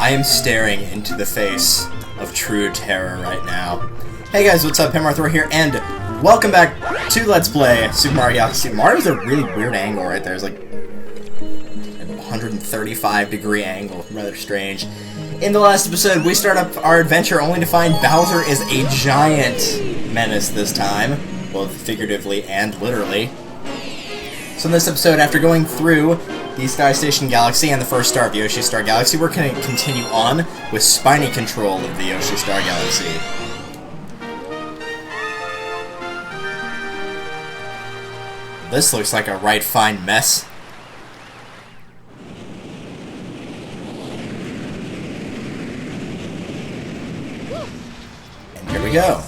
I am staring into the face of true terror right now. Hey guys, what's up? Hemmarthor here, and welcome back to Let's Play Super Mario Galaxy. Mario's a really weird angle right there. It's like a 135-degree angle. Rather strange. In the last episode, we start up our adventure only to find Bowser is a giant menace this time, both figuratively and literally. So in this episode, after going through the Sky Station Galaxy and the first star of the Yoshi Star Galaxy, we're going to continue on with Spiny control of the Yoshi Star Galaxy. This looks like a right fine mess. And here we go.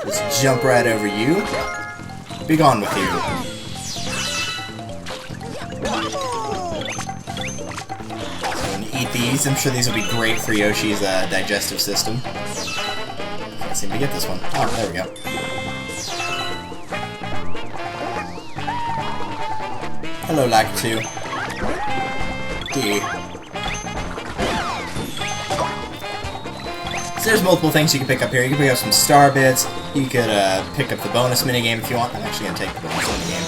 Just jump right over you. Be gone with you. So when you eat these, I'm sure these will be great for Yoshi's digestive system. Can't seem to get this one. Oh, there we go. Hello, Lakitu. D. So there's multiple things you can pick up here. You can pick up some star bits. You could pick up the bonus minigame if you want. I'm actually going to take the bonus minigame.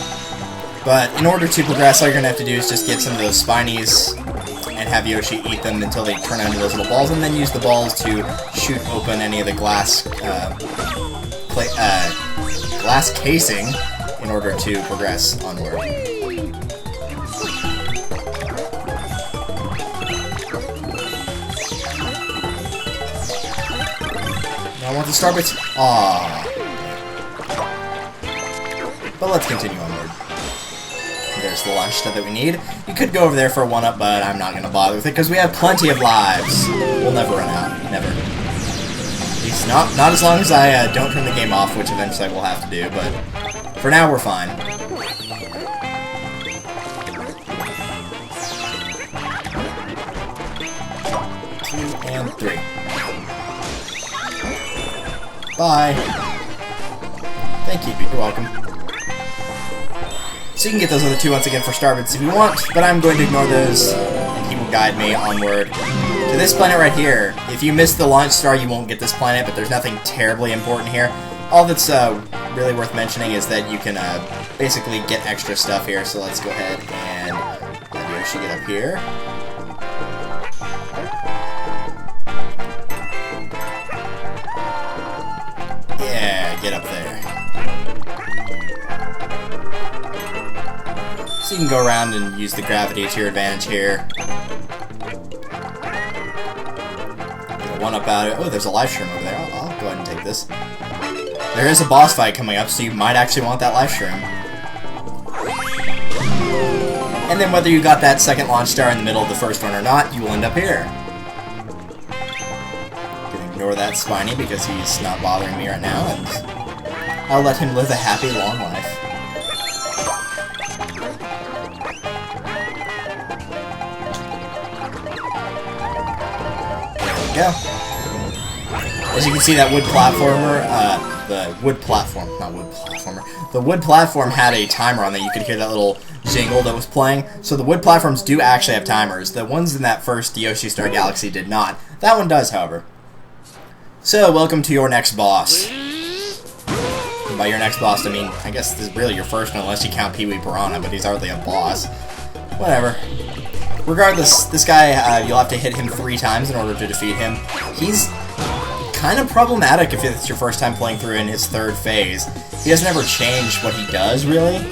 But in order to progress, all you're going to have to do is just get some of those Spinies and have Yoshi eat them until they turn into those little balls, and then use the balls to shoot open any of the glass glass casing in order to progress onward. I want the star bits. Aww. But let's continue onward. There's the launch stuff that we need. You could go over there for a 1-up, but I'm not going to bother with it because we have plenty of lives. We'll never run out. Never. At least not as long as I don't turn the game off, which eventually I will have to do, but for now we're fine. 2 and 3. Bye. Thank you. You're welcome. So you can get those other two once again for Starbits if you want, but I'm going to ignore those, and he will guide me onward to this planet right here. If you miss the launch star, you won't get this planet, but there's nothing terribly important here. All that's really worth mentioning is that you can basically get extra stuff here, so let's go ahead and have Yoshi get up here. Yeah, get up there. So you can go around and use the gravity to your advantage here. Get a 1-up out of it. Oh, there's a life stream over there. I'll go ahead and take this. There is a boss fight coming up, so you might actually want that life stream. And then whether you got that second launch star in the middle of the first one or not, you will end up here. Ignore that Spiny because he's not bothering me right now, and I'll let him live a happy, long life. There we go. As you can see, that wood platformer, the wood platform had a timer on that. You could hear that little jingle that was playing. So the wood platforms do actually have timers. The ones in that first Yoshi Star Galaxy did not. That one does, however. So, welcome to your next boss. And by your next boss, I mean, I guess this is really your first one, unless you count Pee-wee Piranha, but he's hardly a boss. Whatever. Regardless, this guy, you'll have to hit him 3 times in order to defeat him. He's kind of problematic if it's your first time playing through in his 3rd phase. He doesn't ever change what he does, really.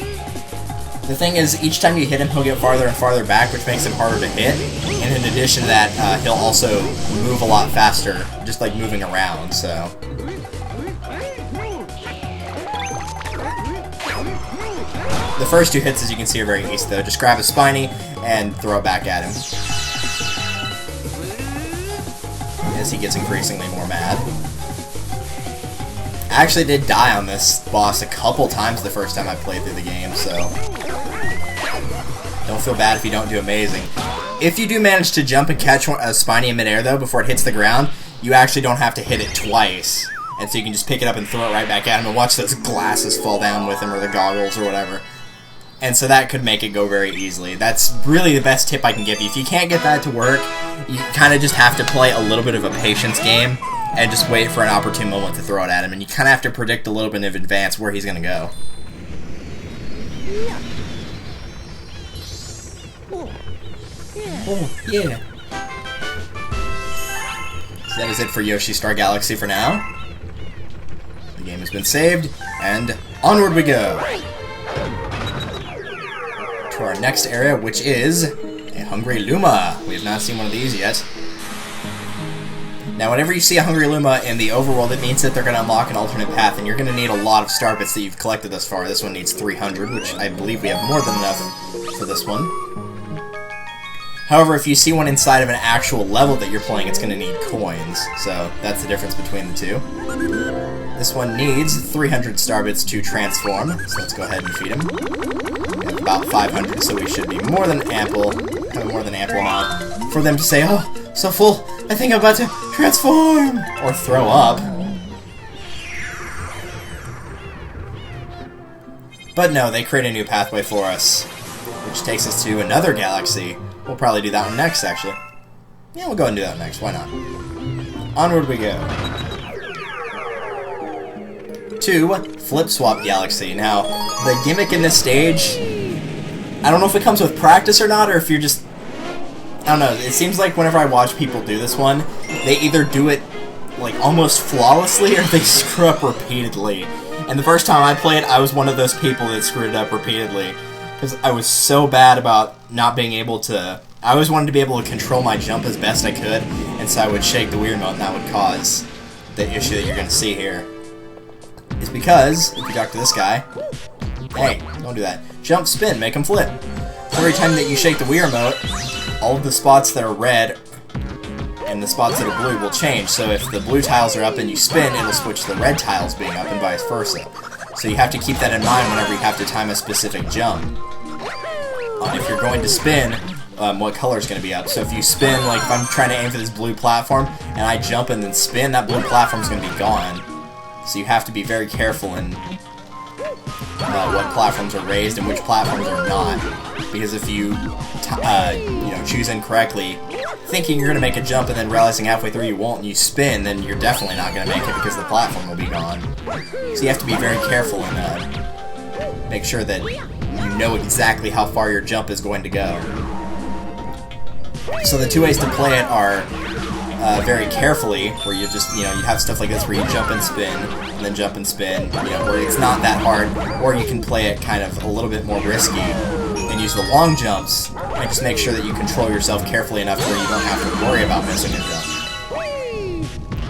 The thing is, each time you hit him, he'll get farther and farther back, which makes him harder to hit. And in addition to that, he'll also move a lot faster, just like moving around, so. The first 2 hits, as you can see, are very easy, though. Just grab a Spiny and throw it back at him. As he gets increasingly more mad. I actually did die on this boss a couple times the first time I played through the game, so don't feel bad if you don't do amazing. If you do manage to jump and catch a Spiny in midair, though, before it hits the ground, you actually don't have to hit it twice. And so you can just pick it up and throw it right back at him and watch those glasses fall down with him, or the goggles, or whatever. And so that could make it go very easily. That's really the best tip I can give you. If you can't get that to work, you kind of just have to play a little bit of a patience game and just wait for an opportune moment to throw it at him. And you kind of have to predict a little bit in advance where he's going to go. Oh, yeah. So that is it for Yoshi Star Galaxy for now. The game has been saved, and onward we go to our next area, which is a Hungry Luma. We have not seen one of these yet. Now, whenever you see a Hungry Luma in the overworld, it means that they're going to unlock an alternate path, and you're going to need a lot of star bits that you've collected thus far. This one needs 300, which I believe we have more than enough for this one. However, if you see one inside of an actual level that you're playing, it's going to need coins. So that's the difference between the two. This one needs 300 star bits to transform, so let's go ahead and feed him. We have about 500, so we should be more than ample, have a more than ample amount for them to say, "Oh, so full, I think I'm about to transform!" or throw up. But no, they create a new pathway for us, which takes us to another galaxy. We'll probably do that one next, actually. Yeah, we'll go and do that next. Why not? Onward we go. To Flip Swap Galaxy. Now, the gimmick in this stage, I don't know if it comes with practice or not, or if you're just... I don't know. It seems like whenever I watch people do this one, they either do it, like, almost flawlessly, or they screw up repeatedly. And the first time I played, I was one of those people that screwed it up repeatedly. Because I was so bad about not being able to... I always wanted to be able to control my jump as best I could, and so I would shake the Wii remote, and that would cause the issue that you're going to see here. It's because, if you talk to this guy... Hey, don't do that. Jump, spin, make him flip. So every time that you shake the Wii remote, all of the spots that are red and the spots that are blue will change. So if the blue tiles are up and you spin, it'll switch to the red tiles being up and vice versa. So you have to keep that in mind whenever you have to time a specific jump. If you're going to spin, what color is going to be up. So if you spin, like if I'm trying to aim for this blue platform, and I jump and then spin, that blue platform is going to be gone. So you have to be very careful in what platforms are raised and which platforms are not. Because if you, choose incorrectly, thinking you're going to make a jump and then realizing halfway through you won't and you spin, then you're definitely not going to make it because the platform will be gone. So you have to be very careful and make sure that you know exactly how far your jump is going to go. So the two ways to play it are very carefully, where you just, you have stuff like this where you jump and spin, and then jump and spin, where it's not that hard, or you can play it kind of a little bit more risky and use the long jumps, and just make sure that you control yourself carefully enough where you don't have to worry about missing a jump.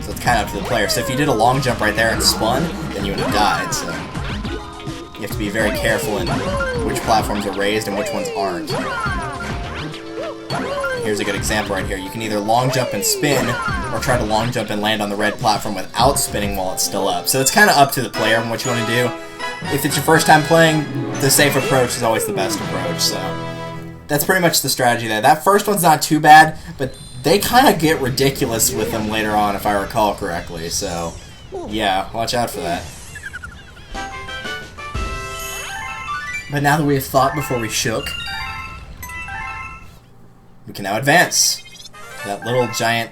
So it's kind of up to the player. So if you did a long jump right there and spun, then you would have died, so you have to be very careful in which platforms are raised and which ones aren't. Here's a good example right here. You can either long jump and spin, or try to long jump and land on the red platform without spinning while it's still up. So it's kind of up to the player and what you want to do. If it's your first time playing, the safe approach is always the best approach, so that's pretty much the strategy there. That first one's not too bad, but they kind of get ridiculous with them later on, if I recall correctly, so yeah, watch out for that. But now that we have thought before we shook, we can now advance. That little giant,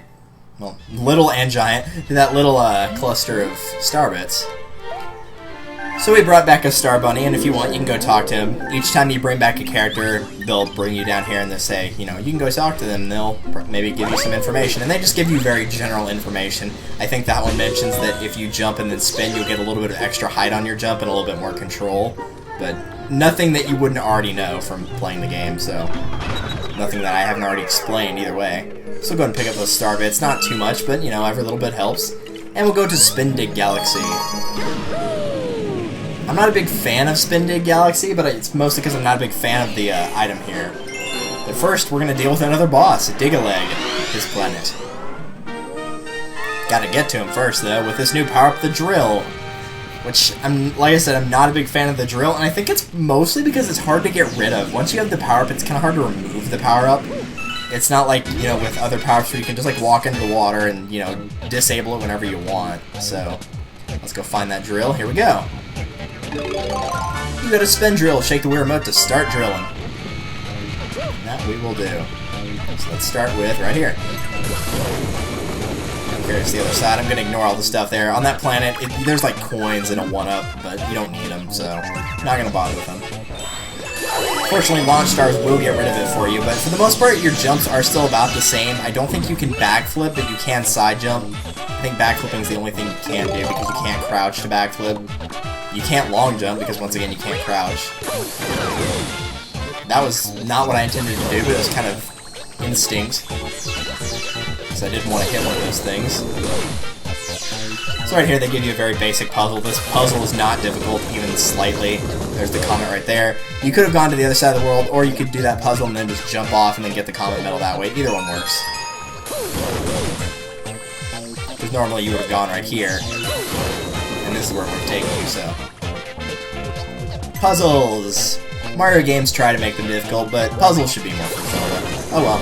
well, little and giant, to that little cluster of star bits. So we brought back a Star Bunny, and if you want, you can go talk to him. Each time you bring back a character, they'll bring you down here and they'll say, you can go talk to them, and they'll maybe give you some information. And they just give you very general information. I think that one mentions that if you jump and then spin, you'll get a little bit of extra height on your jump and a little bit more control. But nothing that you wouldn't already know from playing the game, so nothing that I haven't already explained either way. So go ahead and pick up those star bits. Not too much, but, every little bit helps. And we'll go to Spin Dig Galaxy. I'm not a big fan of Spin Dig Galaxy, but it's mostly because I'm not a big fan of the item here. But first, we're going to deal with another boss, Dig-a-Leg, his planet. Gotta get to him first, though, with this new power-up, the Drill. Which, like I said, I'm not a big fan of the Drill, and I think it's mostly because it's hard to get rid of. Once you have the power-up, it's kind of hard to remove the power-up. It's not like, with other power-ups where you can just, walk into the water and, disable it whenever you want. So, let's go find that Drill. Here we go. You got a spin drill. Shake the Wii remote to start drilling. And that we will do. So let's start with right here. Okay, it's the other side. I'm gonna ignore all the stuff there. On that planet, there's like coins and a 1-up, but you don't need them, so I'm not gonna bother with them. Fortunately, launch stars will get rid of it for you, but for the most part, your jumps are still about the same. I don't think you can backflip, but you can side jump. I think backflipping is the only thing you can do because you can't crouch to backflip. You can't long jump because, once again, you can't crouch. That was not what I intended to do, but it was kind of instinct. Because I didn't want to hit one of those things. So right here, they give you a very basic puzzle. This puzzle is not difficult, even slightly. There's the comet right there. You could have gone to the other side of the world, or you could do that puzzle and then just jump off and then get the comet medal that way. Either one works. Because normally you would have gone right here. And this is where we're taking you, so. Puzzles! Mario games try to make them difficult, but puzzles should be more fun. Oh well.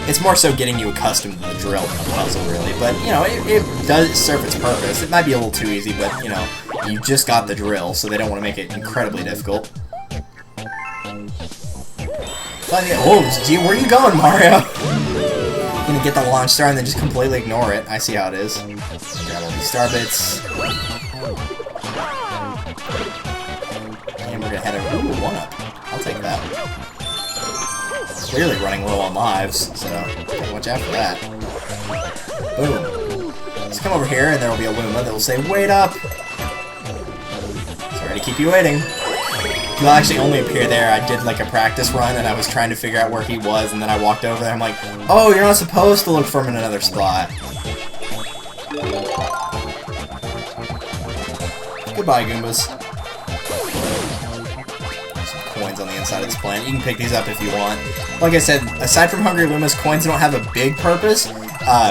It's more so getting you accustomed to the drill than a puzzle, really. But, you know, it does serve its purpose. It might be a little too easy, but, you know, you just got the drill, so they don't want to make it incredibly difficult. Oh, gee, where are you going, Mario? You're gonna get the launch star and then just completely ignore it. I see how it is. Grab all these star bits. And we're gonna head over. Ooh, 1-up. I'll take that. Clearly running low on lives, so gotta watch out for that. Boom. Let's come over here and there will be a Luma that will say, "Wait up!" Sorry to keep you waiting. He'll actually only appear there. I did like a practice run and I was trying to figure out where he was, and then I walked over there. I'm like, oh, you're not supposed to look for him in another spot. Goodbye, Goombas. Coins on the inside of this planet. You can pick these up if you want. Like I said, aside from Hungry Lumas, coins don't have a big purpose.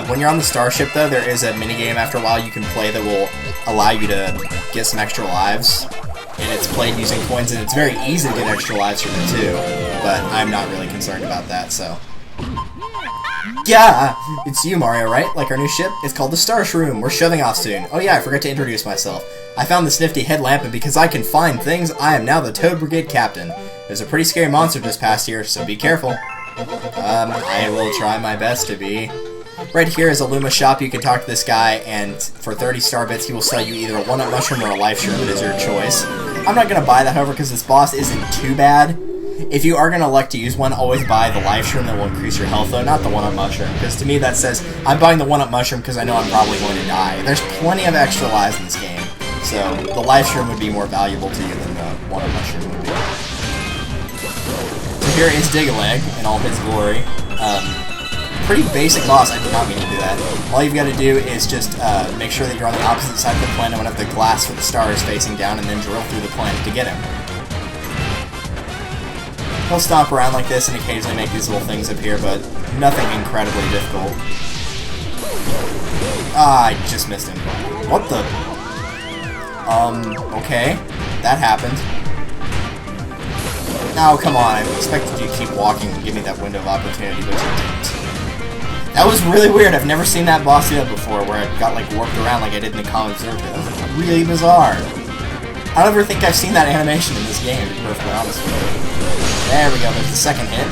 When you're on the starship, though, there is a minigame after a while you can play that will allow you to get some extra lives. And it's played using coins, and it's very easy to get extra lives from it, too. But I'm not really concerned about that, so. Yeah! It's you, Mario, right? Like our new ship? It's called the Star Shroom. We're shoving off soon. Oh yeah, I forgot to introduce myself. I found this nifty headlamp, and because I can find things, I am now the Toad Brigade Captain. There's a pretty scary monster just past here, so be careful. I will try my best to be. Right here is a Luma shop. You can talk to this guy, and for 30 star bits, he will sell you either a 1-up mushroom or a life shroom. It is your choice. I'm not going to buy that, however, because this boss isn't too bad. If you are going to elect to use one, always buy the life shroom that will increase your health, though, not the 1-up mushroom. Because to me, that says, I'm buying the 1-up mushroom because I know I'm probably going to die. There's plenty of extra lives in this game, so the life shroom would be more valuable to you than the 1-up mushroom would be. So here is Dig-a-Leg in all his glory. Pretty basic boss. I did not mean to do that. All you've got to do is just make sure that you're on the opposite side of the planet whenever the glass for the star is facing down, and then drill through the planet to get him. He'll stomp around like this and occasionally make these little things appear, but nothing incredibly difficult. Ah, I just missed him. What the? Okay. That happened. Oh, come on. I expected you to keep walking and give me that window of opportunity, but you didn't. That was really weird. I've never seen that boss yet before, where I got, like, warped around like I did in the comic circuit. That was really bizarre. I don't ever think I've seen that animation in this game, to be perfectly honest with you. There we go, there's the second hit.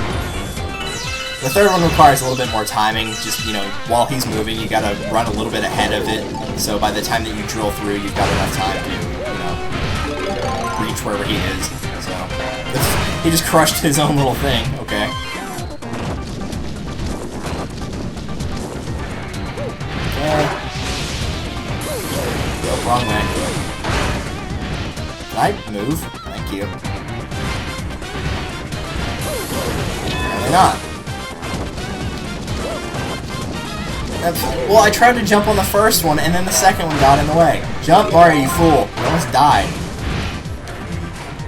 The third one requires a little bit more timing. Just, you know, while he's moving, you gotta run a little bit ahead of it. So by the time that you drill through, you've got enough time to, you know, reach wherever he is. So, he just crushed his own little thing. Okay. Nope, wrong way. Can I move? Thank you. Apparently not. Well, I tried to jump on the first one, and then the second one got in the way. Jump, Mario, you fool. You almost died.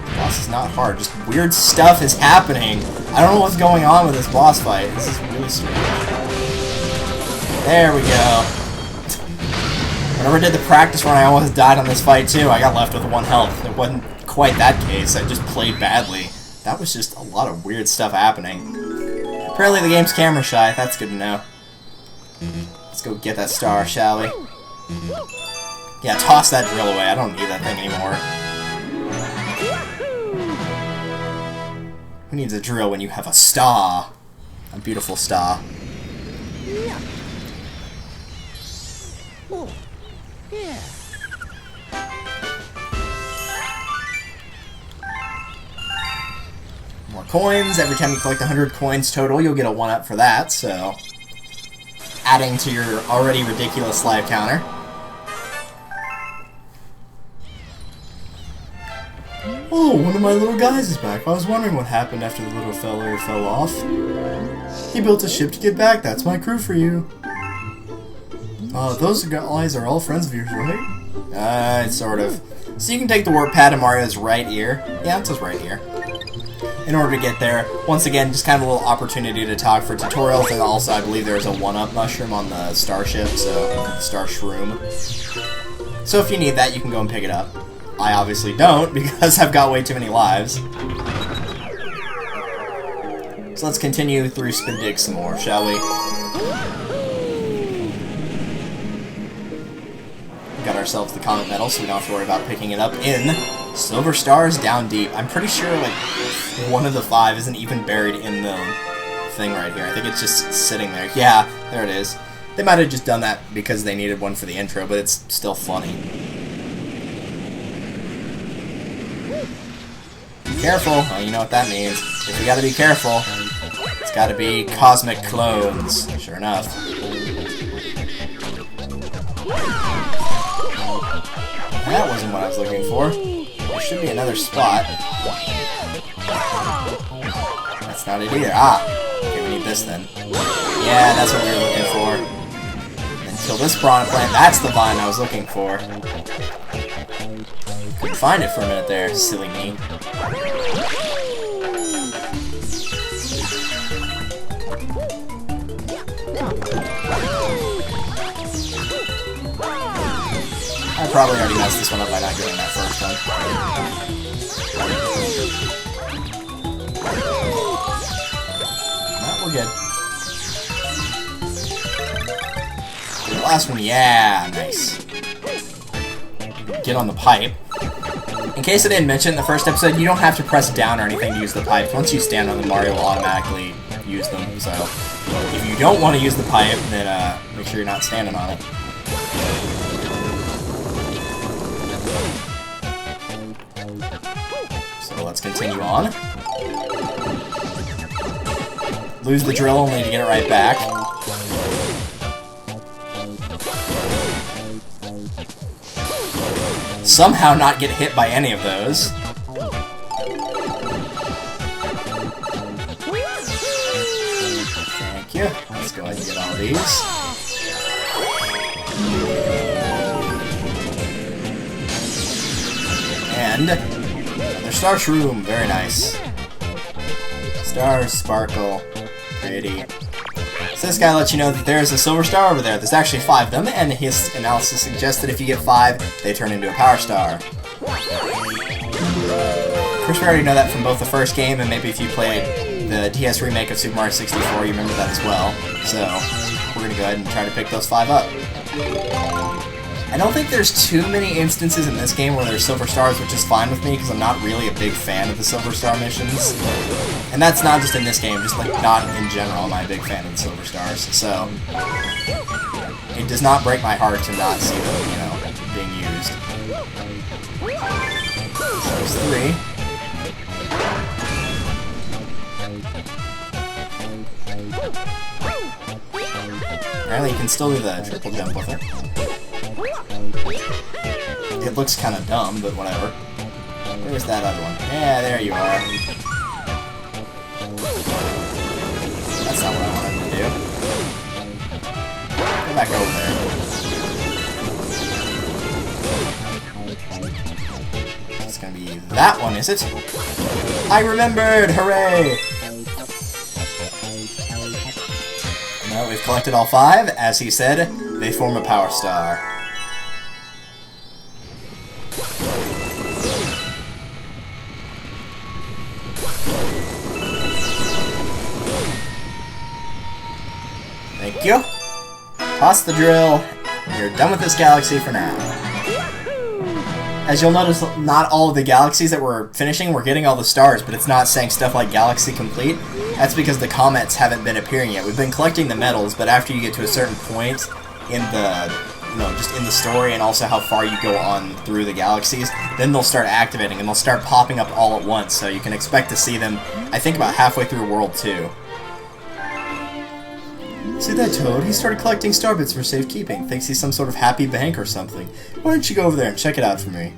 The boss is not hard. Just weird stuff is happening. I don't know what's going on with this boss fight. This is really strange. There we go. Whenever I did the practice run, I almost died on this fight, too. I got left with 1 health. It wasn't quite that case. I just played badly. That was just a lot of weird stuff happening. Apparently the game's camera shy. That's good to know. Let's go get that star, shall we? Yeah, toss that drill away. I don't need that thing anymore. Who needs a drill when you have a star? A beautiful star. Oh, yeah. More coins. Every time you collect 100 coins total, you'll get a 1-up for that, so... adding to your already ridiculous life counter. Oh, one of my little guys is back. I was wondering what happened after the little fella fell off. He built a ship to get back. That's my crew for you. Those guys are all friends of yours, right? Sort of. So you can take the warp pad to Mario's right ear. Yeah, it's his right ear. In order to get there, once again, just kind of a little opportunity to talk for tutorials, and also I believe there's a 1-up mushroom on the starship, so Star Shroom. So if you need that, you can go and pick it up. I obviously don't, because I've got way too many lives. So let's continue through Spin Dig some more, shall we? Got ourselves the Comet Medal, so we don't have to worry about picking it up in Silver Stars Down Deep. I'm pretty sure, like, one of the 5 isn't even buried in the thing right here. I think it's just sitting there. Yeah, there it is. They might have just done that because they needed one for the intro, but it's still funny. Be careful. Oh, you know what that means. If you gotta be careful, it's gotta be Cosmic Clones. Sure enough. That wasn't what I was looking for. There should be another spot. That's not it either. Ah! Okay, we need this then. Yeah, that's what we were looking for. And kill this Piranha Plant. That's the vine I was looking for. Couldn't find it for a minute there. Silly me. I probably already messed this one up by not getting that first one. No, we're good. The last one, yeah, nice. Get on the pipe. In case I didn't mention in the first episode, you don't have to press down or anything to use the pipes. Once you stand on them, Mario will automatically use them. So, if you don't want to use the pipe, then make sure you're not standing on it. So let's continue on. Lose the drill only to get it right back. Somehow not get hit by any of those. Thank you. Let's go ahead and get all these. And another Star Shroom. Very nice. Stars sparkle. Pretty. So this guy lets you know that there's a silver star over there. There's actually 5 of them, and his analysis suggests that if you get 5, they turn into a power star. Of course, we already know that from both the first game, and maybe if you played the DS remake of Super Mario 64, you remember that as well. So, we're going to go ahead and try to pick those 5 up. I don't think there's too many instances in this game where there's silver stars, which is fine with me, because I'm not really a big fan of the silver star missions. And that's not just in this game, just like not in general am I a big fan of the silver stars. So, it does not break my heart to not see them, you know, being used. So there's 3. Apparently you can still do the triple jump with it. It looks kind of dumb, but whatever. Where's that other one? Yeah, there you are. That's not what I wanted to do. Go back over there. It's gonna be that one, is it? I remembered! Hooray! Now that we've collected all 5, as he said, they form a power star. Thank you. Toss the drill. You're done with this galaxy for now. As you'll notice, not all of the galaxies that we're finishing, we're getting all the stars, but it's not saying stuff like Galaxy Complete. That's because the comments haven't been appearing yet. We've been collecting the medals, but after you get to a certain point in the, just in the story and also how far you go on through the galaxies, then they'll start activating and they'll start popping up all at once, so you can expect to see them, I think, about halfway through World 2. See that Toad? He started collecting star bits for safekeeping. Thinks he's some sort of happy bank or something. Why don't you go over there and check it out for me?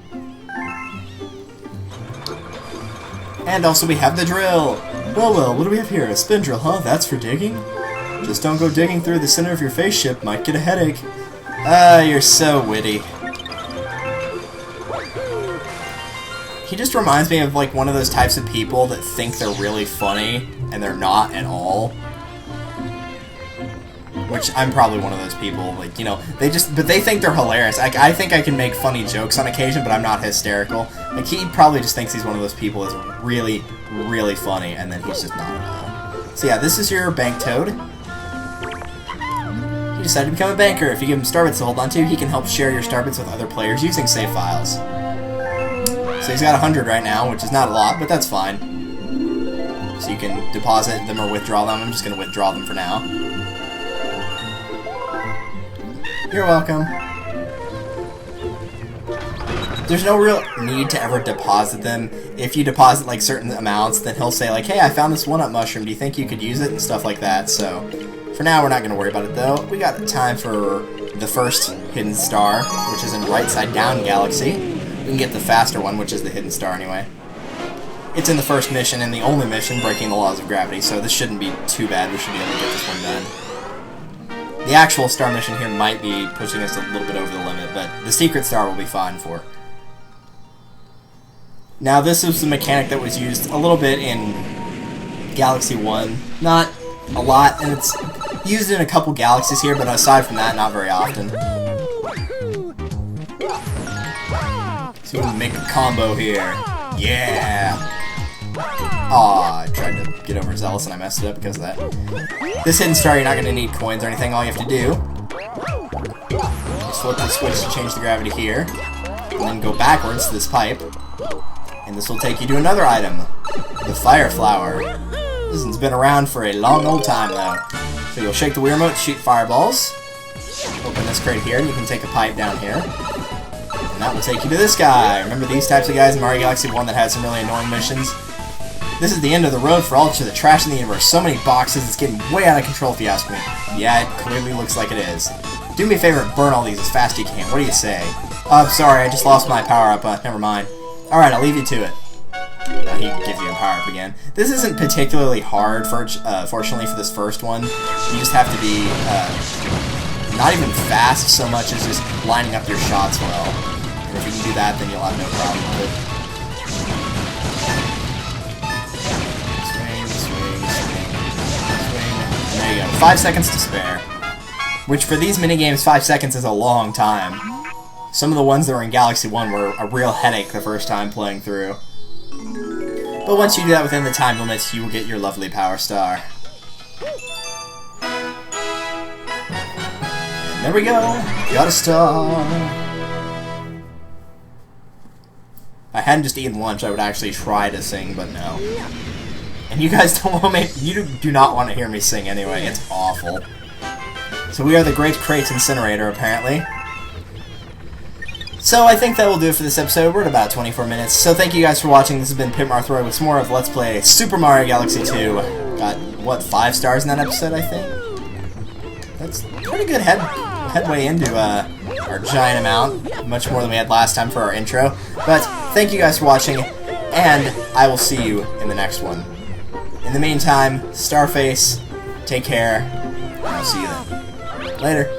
And also we have the drill! Well, what do we have here? A spin drill, huh? That's for digging? Just don't go digging through the center of your face ship. Might get a headache. Ah, you're so witty. He just reminds me of, like, one of those types of people that think they're really funny, and they're not at all. Which, I'm probably one of those people, like, but they think they're hilarious. Like, I think I can make funny jokes on occasion, but I'm not hysterical. Like, he probably just thinks he's one of those people that's really, really funny, and then he's just not at all. So yeah, this is your bank Toad. He decided to become a banker. If you give him starbits to hold on to, he can help share your starbits with other players using save files. So he's got 100 right now, which is not a lot, but that's fine. So you can deposit them or withdraw them. I'm just going to withdraw them for now. You're welcome. There's no real need to ever deposit them. If you deposit like certain amounts, then he'll say like, hey, I found this 1-up mushroom, do you think you could use it? And stuff like that. So for now we're not going to worry about it though. We got time for the first hidden star, which is in Right Side Down Galaxy. We can get the faster one, which is the hidden star anyway. It's in the first mission and the only mission, breaking the laws of gravity, so this shouldn't be too bad. We should be able to get this one done. The actual star mission here might be pushing us a little bit over the limit, but the secret star will be fine for. Now this is the mechanic that was used a little bit in Galaxy 1. Not a lot, and it's used in a couple galaxies here, but aside from that, not very often. So we can make a combo here. Yeah! Aw, I tried to get overzealous and I messed it up because of that. This hidden star, you're not going to need coins or anything. All you have to do is flip the switch to change the gravity here, and then go backwards to this pipe, and this will take you to another item, the Fire Flower. This one's been around for a long old time though. So you'll shake the Wii remote, shoot fireballs, open this crate here, and you can take a pipe down here. And that will take you to this guy. Remember these types of guys in Mario Galaxy 1 that had some really annoying missions? This is the end of the road for all of the trash in the universe. So many boxes, it's getting way out of control if you ask me. Yeah, it clearly looks like it is. Do me a favor and burn all these as fast as you can. What do you say? Oh, I'm sorry, I just lost my power-up. Never mind. Alright, I'll leave you to it. He gives you a power-up again. This isn't particularly hard, fortunately, for this first one. You just have to be, not even fast so much as just lining up your shots well. And if you can do that, then you'll have no problem with it. There you go. 5 seconds to spare. Which, for these minigames, 5 seconds is a long time. Some of the ones that were in Galaxy 1 were a real headache the first time playing through. But once you do that within the time limits, you will get your lovely Power Star. And there we go! Got a star! If I hadn't just eaten lunch, I would actually try to sing, but no. And you guys don't want me. You do not want to hear me sing anyway. It's awful. So we are the Great Crate Incinerator, apparently. So I think that will do it for this episode. We're at about 24 minutes. So thank you guys for watching. This has been Pitmarthroid with some more of Let's Play Super Mario Galaxy 2. Got, what, 5 stars in that episode, I think? That's pretty good headway into our giant amount. Much more than we had last time for our intro. But thank you guys for watching, and I will see you in the next one. In the meantime, Starface, take care, and I'll see you then. Later.